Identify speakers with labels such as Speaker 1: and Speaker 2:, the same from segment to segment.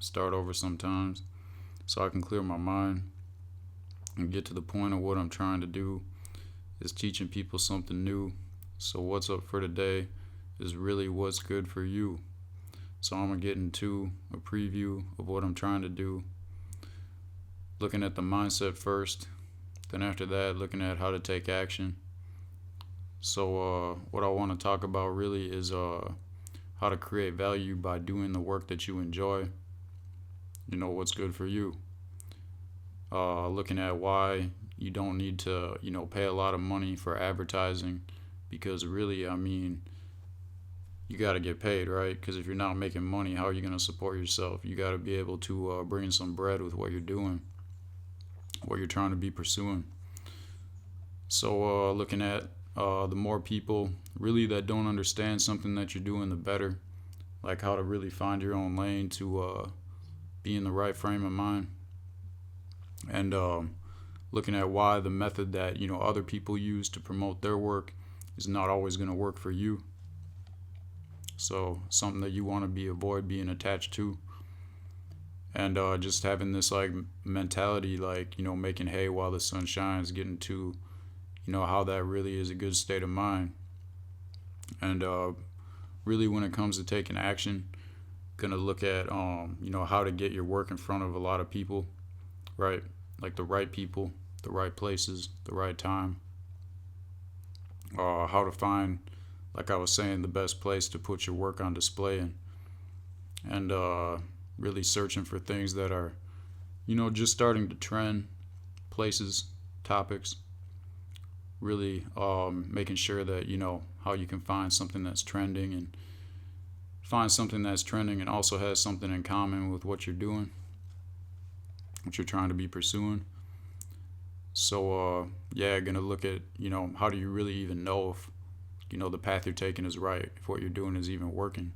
Speaker 1: start over sometimes so I can clear my mind and get to the point of what I'm trying to do is teaching people something new. So what's up for today is really what's good for you. So I'm gonna get into a preview of what I'm trying to do, looking at the mindset first, then after that looking at how to take action. So what I want to talk about really is how to create value by doing the work that you enjoy. What's good for you. Looking at why you don't need to pay a lot of money for advertising, because really, I mean, you got to get paid, right? Because if you're not making money, how are you going to support yourself? You got to be able to bring in some bread with what you're doing, what you're trying to be pursuing. So looking at the more people really that don't understand something that you're doing, the better. Like how to really find your own lane to be in the right frame of mind. And looking at why the method that other people use to promote their work is not always going to work for you. So something that you want to avoid being attached to. And just having this like mentality, like making hay while the sun shines, getting to how that really is a good state of mind. And really when it comes to taking action, gonna look at how to get your work in front of a lot of people, right? Like the right people, the right places, the right time. How to find, like I was saying, the best place to put your work on display in. And really searching for things that are just starting to trend, places, topics. Really making sure that how you can find something that's trending and also has something in common with what you're doing, what you're trying to be pursuing. So gonna look at how do you really even know if the path you're taking is right, if what you're doing is even working.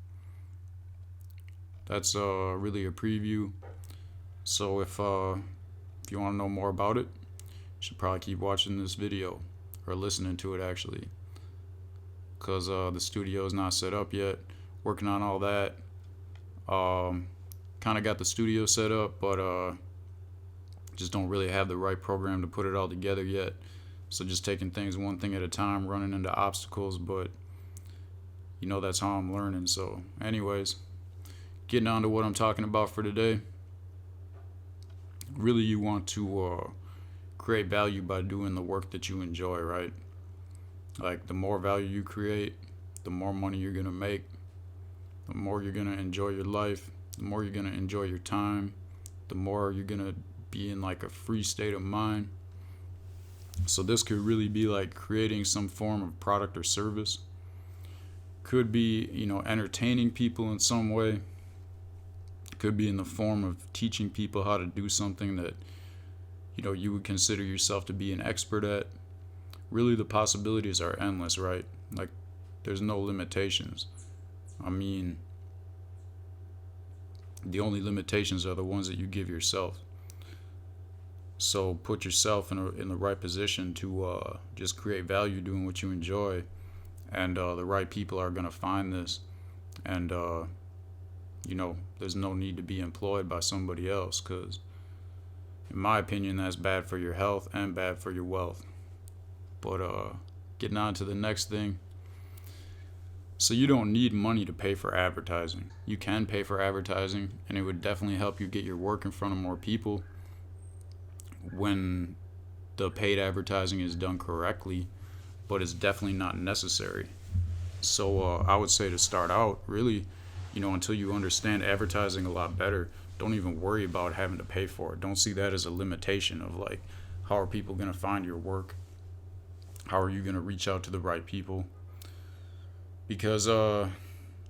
Speaker 1: That's really a preview. So if you want to know more about it, you should probably keep watching this video, or listening to it actually, because the studio is not set up yet. Working on all that. Kind of got the studio set up, but just don't really have the right program to put it all together yet. So just taking things one thing at a time, running into obstacles, but that's how I'm learning. So anyways, getting on to what I'm talking about for today. Really, you want to create value by doing the work that you enjoy, right? Like the more value you create, the more money you're gonna make, the more you're gonna enjoy your life, the more you're gonna enjoy your time, the more you're gonna be in like a free state of mind. So this could really be like creating some form of product or service. Could be entertaining people in some way. Could be in the form of teaching people how to do something that you would consider yourself to be an expert at. Really, the possibilities are endless, right? Like there's no limitations. I mean, the only limitations are the ones that you give yourself. So put yourself in the right position to just create value doing what you enjoy, and the right people are gonna find this, and there's no need to be employed by somebody else, because in my opinion that's bad for your health and bad for your wealth. But getting on to the next thing. So you don't need money to pay for advertising. You can pay for advertising, and it would definitely help you get your work in front of more people when the paid advertising is done correctly, but it's definitely not necessary. So I would say to start out, really, until you understand advertising a lot better, don't even worry about having to pay for it. Don't see that as a limitation of like, how are people going to find your work? How are you going to reach out to the right people? Because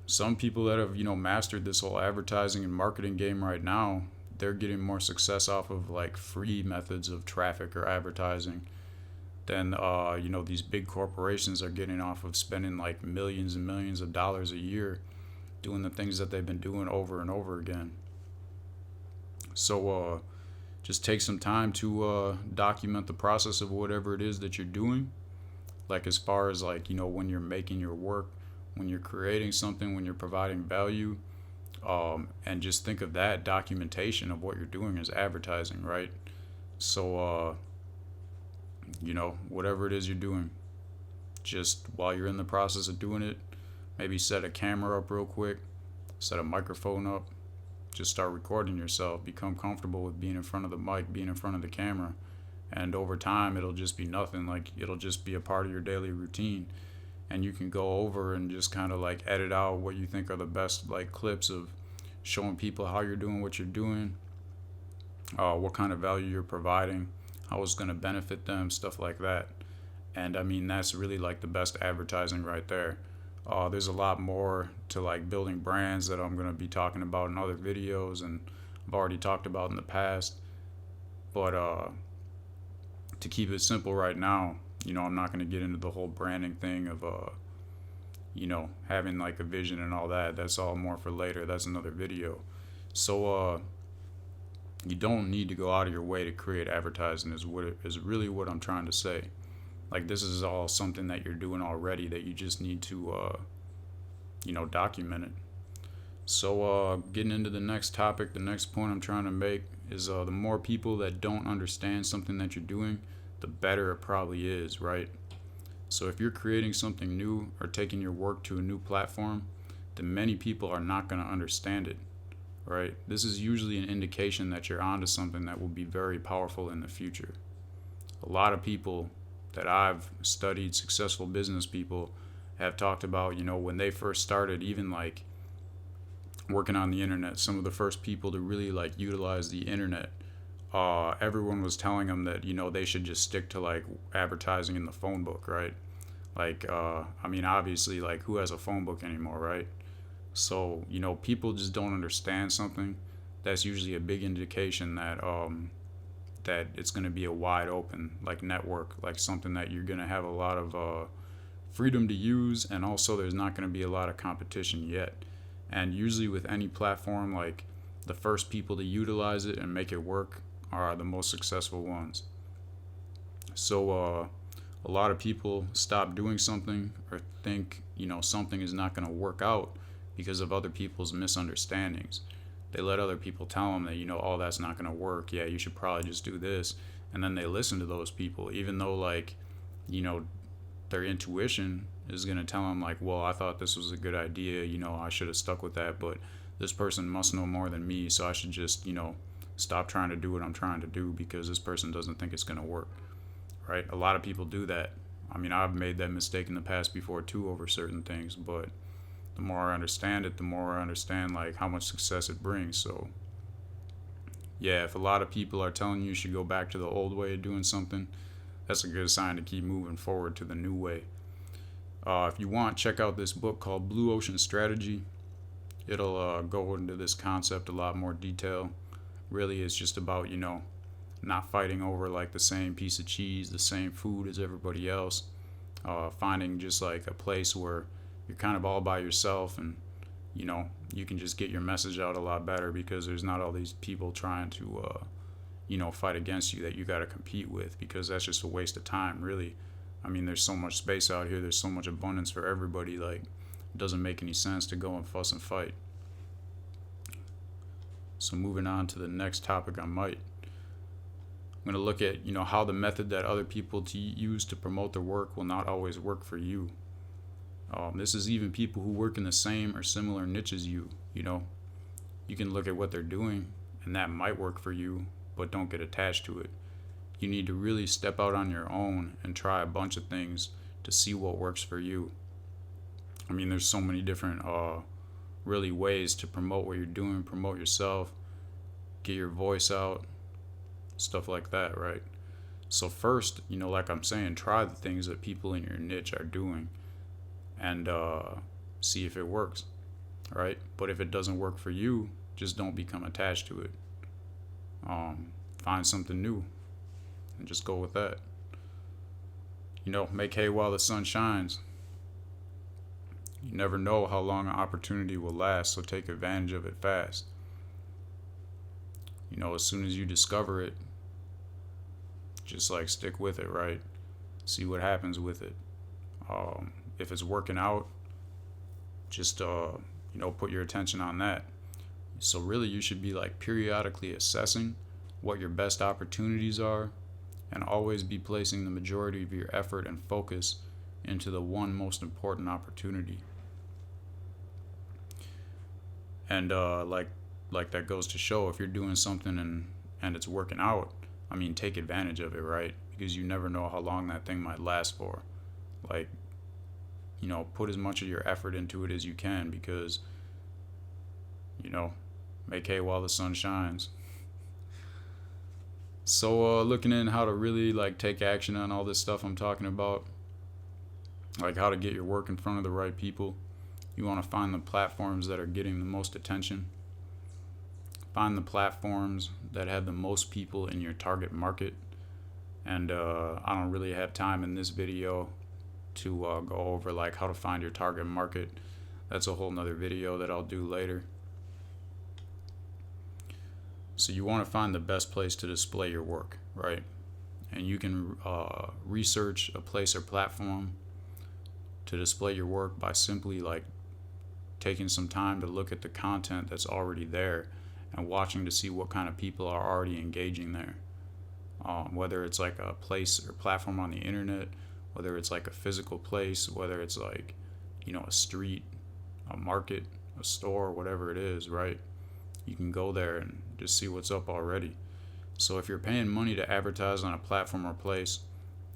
Speaker 1: some people that have mastered this whole advertising and marketing game right now, they're getting more success off of like free methods of traffic or advertising than these big corporations are getting off of spending like millions and millions of dollars a year doing the things that they've been doing over and over again. So just take some time to document the process of whatever it is that you're doing. Like as far as like when you're making your work, when you're creating something, when you're providing value, And just think of that documentation of what you're doing as advertising, right? So, whatever it is you're doing, just while you're in the process of doing it, maybe set a camera up real quick, set a microphone up, just start recording yourself, become comfortable with being in front of the mic, being in front of the camera. And over time, it'll just be nothing. Like, it'll just be a part of your daily routine. And you can go over and just kind of like edit out what you think are the best like clips of showing people how you're doing what you're doing, what kind of value you're providing, how it's going to benefit them, stuff like that. And I mean, that's really like the best advertising right there. There's a lot more to like building brands that I'm going to be talking about in other videos, and I've already talked about in the past. But to keep it simple right now, I'm not going to get into the whole branding thing of, having like a vision and all that. That's all more for later. That's another video. So you don't need to go out of your way to create advertising is really what I'm trying to say. Like, this is all something that you're doing already that you just need to, document it. So getting into the next topic, the next point I'm trying to make is the more people that don't understand something that you're doing, the better it probably is, right? So if you're creating something new or taking your work to a new platform, then many people are not going to understand it, right? This is usually an indication that you're onto something that will be very powerful in the future. A lot of people that I've studied, successful business people, have talked about, when they first started, even like working on the internet, some of the first people to really like utilize the internet, everyone was telling them that, they should just stick to like advertising in the phone book, right? Like, obviously, like, who has a phone book anymore, right? So, people just don't understand something. That's usually a big indication that that it's going to be a wide open like network, like something that you're going to have a lot of freedom to use, and also there's not going to be a lot of competition yet. And usually with any platform, like, the first people to utilize it and make it work are the most successful ones. So a lot of people stop doing something or think something is not going to work out because of other people's misunderstandings. They let other people tell them that, oh, that's not going to work. Yeah, you should probably just do this. And then they listen to those people, even though, like, their intuition is going to tell them, like, well, I thought this was a good idea. I should have stuck with that. But this person must know more than me. So I should just, stop trying to do what I'm trying to do because this person doesn't think it's going to work. Right? A lot of people do that. I've made that mistake in the past before, too, over certain things. But the more I understand it, the more I understand like how much success it brings. So yeah, if a lot of people are telling you should go back to the old way of doing something, that's a good sign to keep moving forward to the new way. If you want, check out this book called Blue Ocean Strategy. It'll go into this concept a lot more detail. Really, it's just about, not fighting over like the same piece of cheese, the same food as everybody else. Finding just like a place where you're kind of all by yourself, and you can just get your message out a lot better because there's not all these people trying to fight against you that you got to compete with, because that's just a waste of time, really. There's so much space out here, there's so much abundance for everybody, like, it doesn't make any sense to go and fuss and fight. So moving on to the next topic, I'm going to look at how the method that other people use to promote their work will not always work for you. This is even people who work in the same or similar niche as you. You can look at what they're doing, and that might work for you, but don't get attached to it. You need to really step out on your own and try a bunch of things to see what works for you. There's so many different really ways to promote what you're doing, promote yourself, get your voice out, stuff like that, right? So first, like I'm saying, try the things that people in your niche are doing and see if it works, right? But if it doesn't work for you, just don't become attached to it. Find something new and just go with that. Make hay while the sun shines. You never know how long an opportunity will last, so take advantage of it fast. As soon as you discover it, just like stick with it, right? See what happens with it. If it's working out, just put your attention on that. So really you should be like periodically assessing what your best opportunities are, and always be placing the majority of your effort and focus into the one most important opportunity. And like that goes to show, if you're doing something and it's working out, I mean, take advantage of it, right? Because you never know how long that thing might last for. Like, put as much of your effort into it as you can, because you know make hay while the sun shines. So looking in how to really like take action on all this stuff I'm talking about, like how to get your work in front of the right people. You want to find the platforms that are getting the most attention. Find the platforms that have the most people in your target market. And I don't really have time in this video to go over like how to find your target market. That's a whole nother video that I'll do later. So you want to find the best place to display your work, right? And you can research a place or platform to display your work by simply like taking some time to look at the content that's already there and watching to see what kind of people are already engaging there. Whether it's like a place or platform on the internet, whether it's like a physical place, whether it's like, a street, a market, a store, whatever it is, right? You can go there and just see what's up already. So if you're paying money to advertise on a platform or place,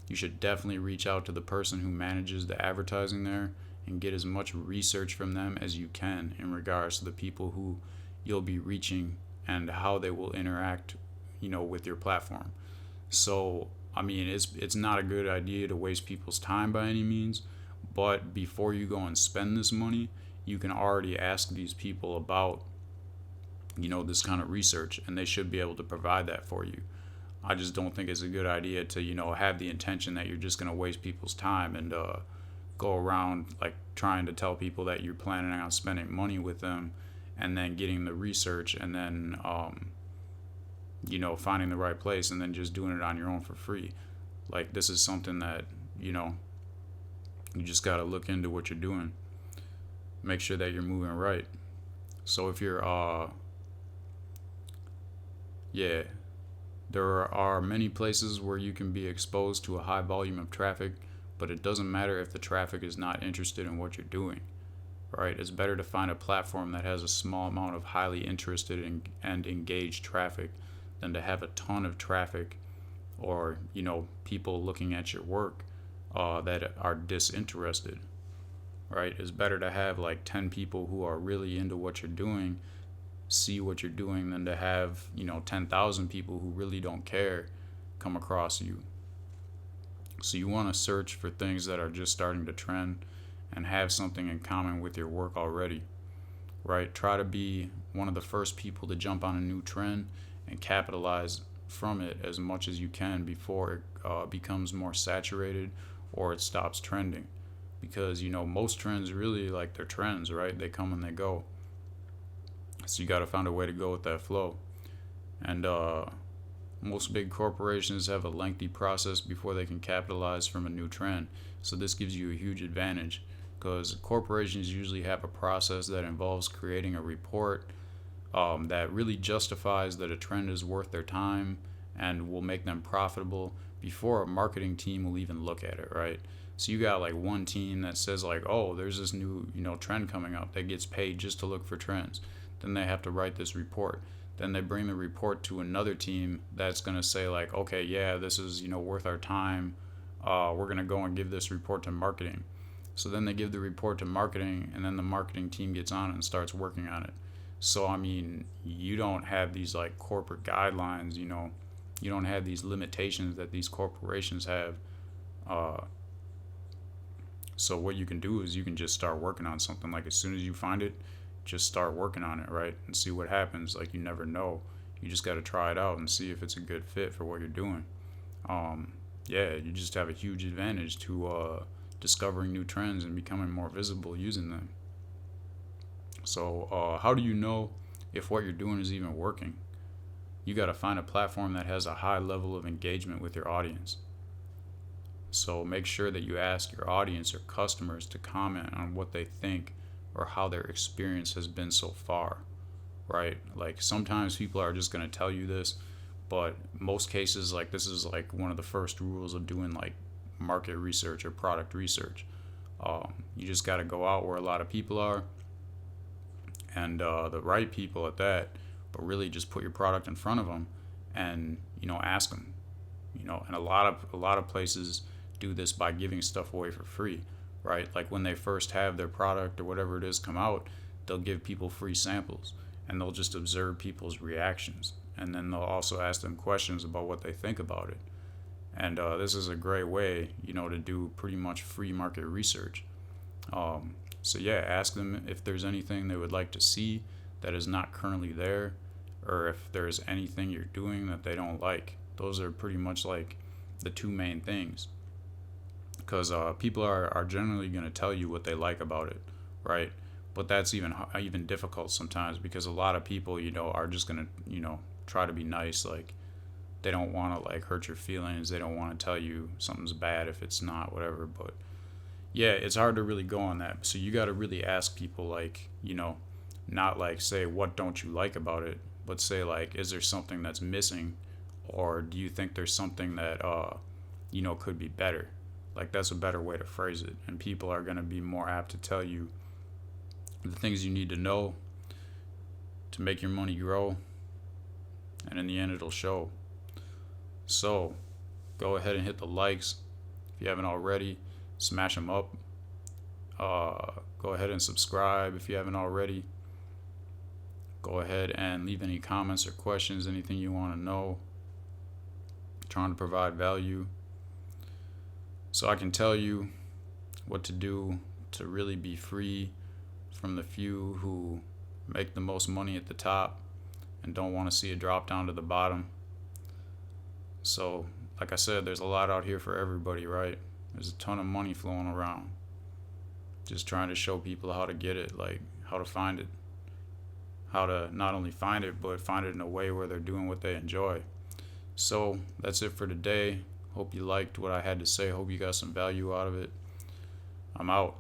Speaker 1: you should definitely reach out to the person who manages the advertising there and get as much research from them as you can in regards to the people who you'll be reaching and how they will interact, with your platform. So, I mean, it's not a good idea to waste people's time by any means, but before you go and spend this money, you can already ask these people about, this kind of research, and they should be able to provide that for you. I just don't think it's a good idea to, have the intention that you're just going to waste people's time and go around like trying to tell people that you're planning on spending money with them, and then getting the research, and then finding the right place, and then just doing it on your own for free. Like, this is something that you just got to look into what you're doing, make sure that you're moving right. So if you're there are many places where you can be exposed to a high volume of traffic, but it doesn't matter if the traffic is not interested in what you're doing, right? It's better to find a platform that has a small amount of highly interested and engaged traffic than to have a ton of traffic or, people looking at your work that are disinterested, right? It's better to have like 10 people who are really into what you're doing, see what you're doing, than to have 10,000 people who really don't care come across you. So you want to search for things that are just starting to trend and have something in common with your work already, right? Try to be one of the first people to jump on a new trend and capitalize from it as much as you can before it becomes more saturated or it stops trending. Because most trends really, like, they're trends, right? They come and they go. So you got to find a way to go with that flow. And most big corporations have a lengthy process before they can capitalize from a new trend. So this gives you a huge advantage, because corporations usually have a process that involves creating a report that really justifies that a trend is worth their time and will make them profitable before a marketing team will even look at it, right? So you got like one team that says like, oh, there's this new trend coming up, that gets paid just to look for trends. Then they have to write this report. Then they bring the report to another team that's going to say like, okay, yeah, this is worth our time. We're going to go and give this report to marketing. So then they give the report to marketing, and then the marketing team gets on it and starts working on it. So I mean, you don't have these like corporate guidelines, you don't have these limitations that these corporations have. So what you can do is you can just start working on something. Like, as soon as you find it, just start working on it, right? And see what happens. Like, you never know. You just got to try it out and see if it's a good fit for what you're doing. You just have a huge advantage to discovering new trends and becoming more visible using them. So how do you know if what you're doing is even working? You got to find a platform that has a high level of engagement with your audience. So make sure that you ask your audience or customers to comment on what they think or how their experience has been so far, right? Like sometimes people are just going to tell you this, but most cases, like this is like one of the first rules of doing like market research or product research. You just got to go out where a lot of people are, and the right people at that, but really just put your product in front of them and ask them. And a lot of places do this by giving stuff away for free, right? Like when they first have their product or whatever it is come out, they'll give people free samples, and they'll just observe people's reactions, and then they'll also ask them questions about what they think about it. And this is a great way, to do pretty much free market research. So yeah, ask them if there's anything they would like to see that is not currently there, or if there's anything you're doing that they don't like. Those are pretty much like the two main things, because people are generally going to tell you what they like about it, right? But that's even difficult sometimes, because a lot of people are just going to try to be nice. Like they don't want to like hurt your feelings. They don't want to tell you something's bad if it's not, whatever. But yeah, it's hard to really go on that. So you got to really ask people, like, not like say, what don't you like about it, but say like, is there something that's missing, or do you think there's something that could be better? Like that's a better way to phrase it, and people are going to be more apt to tell you the things you need to know to make your money grow, and in the end it'll show. So go ahead and hit the likes if you haven't already. Smash them up. Go ahead and subscribe if you haven't already. Go ahead and leave any comments or questions, anything you want to know. I'm trying to provide value so I can tell you what to do to really be free from the few who make the most money at the top and don't want to see it drop down to the bottom. So, like I said, there's a lot out here for everybody, right? There's a ton of money flowing around. Just trying to show people how to get it, like how to find it. How to not only find it, but find it in a way where they're doing what they enjoy. So, that's it for today. Hope you liked what I had to say. Hope you got some value out of it. I'm out.